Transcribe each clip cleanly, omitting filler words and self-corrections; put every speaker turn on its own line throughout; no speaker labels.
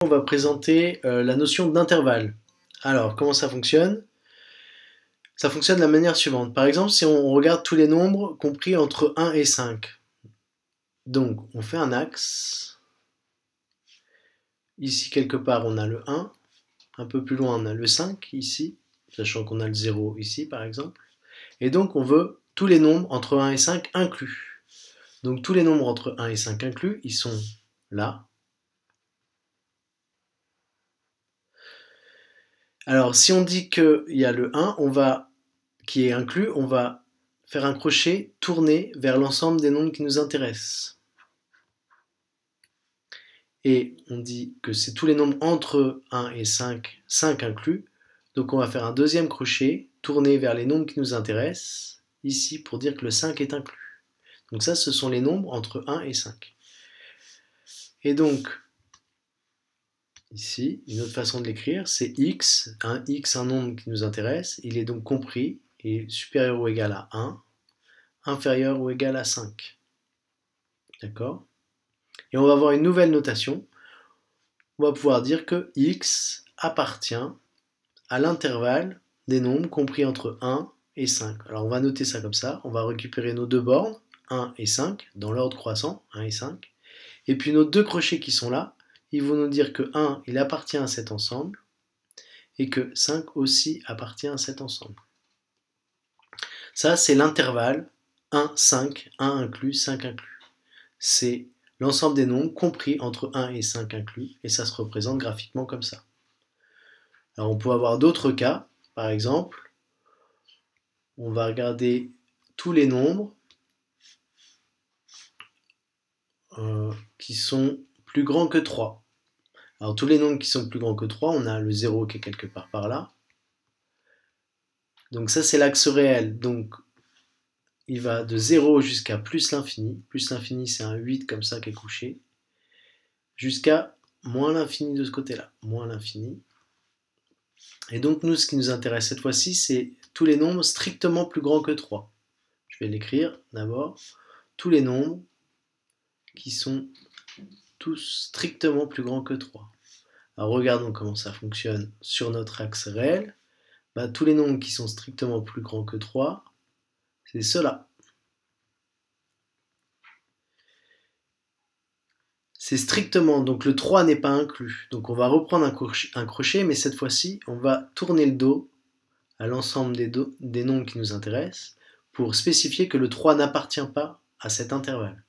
On va présenter la notion d'intervalle. Alors, comment ça fonctionne? Ça fonctionne de la manière suivante. Par exemple, si on regarde tous les nombres compris entre 1 et 5. Donc, on fait un axe. Ici, quelque part, on a le 1. Un peu plus loin, on a le 5, ici, sachant qu'on a le 0 ici, par exemple. Et donc, on veut tous les nombres entre 1 et 5 inclus. Donc, tous les nombres entre 1 et 5 inclus, ils sont là. Alors, si on dit qu'il y a le 1, qui est inclus, on va faire un crochet tourné vers l'ensemble des nombres qui nous intéressent. Et on dit que c'est tous les nombres entre 1 et 5, 5 inclus. Donc on va faire un deuxième crochet tourné vers les nombres qui nous intéressent, ici pour dire que le 5 est inclus. Donc ça, ce sont les nombres entre 1 et 5. Et donc, ici, une autre façon de l'écrire, c'est x, un nombre qui nous intéresse, il est donc compris, et supérieur ou égal à 1, inférieur ou égal à 5. D'accord? Et on va avoir une nouvelle notation. On va pouvoir dire que x appartient à l'intervalle des nombres compris entre 1 et 5. Alors on va noter ça comme ça. On va récupérer nos deux bornes, 1 et 5, dans l'ordre croissant, 1 et 5. Et puis nos deux crochets qui sont là, ils vont nous dire que 1, il appartient à cet ensemble, et que 5 aussi appartient à cet ensemble. Ça, c'est l'intervalle 1, 5, 1 inclus, 5 inclus. C'est l'ensemble des nombres compris entre 1 et 5 inclus, et ça se représente graphiquement comme ça. Alors on peut avoir d'autres cas, par exemple, on va regarder tous les nombres qui sont plus grands que 3. Alors tous les nombres qui sont plus grands que 3, on a le 0 qui est quelque part par là. Donc ça c'est l'axe réel, donc il va de 0 jusqu'à plus l'infini. Plus l'infini c'est un 8 comme ça qui est couché. Jusqu'à moins l'infini de ce côté-là, moins l'infini. Et donc nous, ce qui nous intéresse cette fois-ci, c'est tous les nombres strictement plus grands que 3. Je vais l'écrire d'abord. Tous les nombres qui sont tous strictement plus grands que 3. Alors regardons comment ça fonctionne sur notre axe réel. Tous les nombres qui sont strictement plus grands que 3, c'est ceux-là. C'est strictement, donc le 3 n'est pas inclus. Donc on va reprendre un crochet, mais cette fois-ci, on va tourner le dos à l'ensemble des nombres qui nous intéressent pour spécifier que le 3 n'appartient pas à cet intervalle.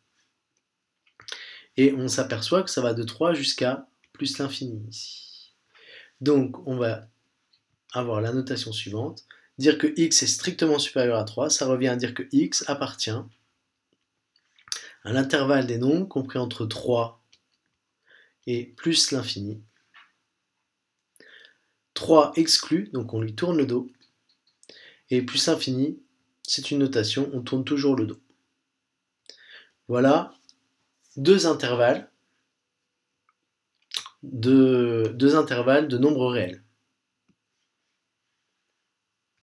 Et on s'aperçoit que ça va de 3 jusqu'à plus l'infini ici. Donc on va avoir la notation suivante. Dire que x est strictement supérieur à 3, ça revient à dire que x appartient à l'intervalle des nombres compris entre 3 et plus l'infini. 3 exclu, donc on lui tourne le dos. Et plus infini, c'est une notation, on tourne toujours le dos. Voilà deux intervalles de nombres réels.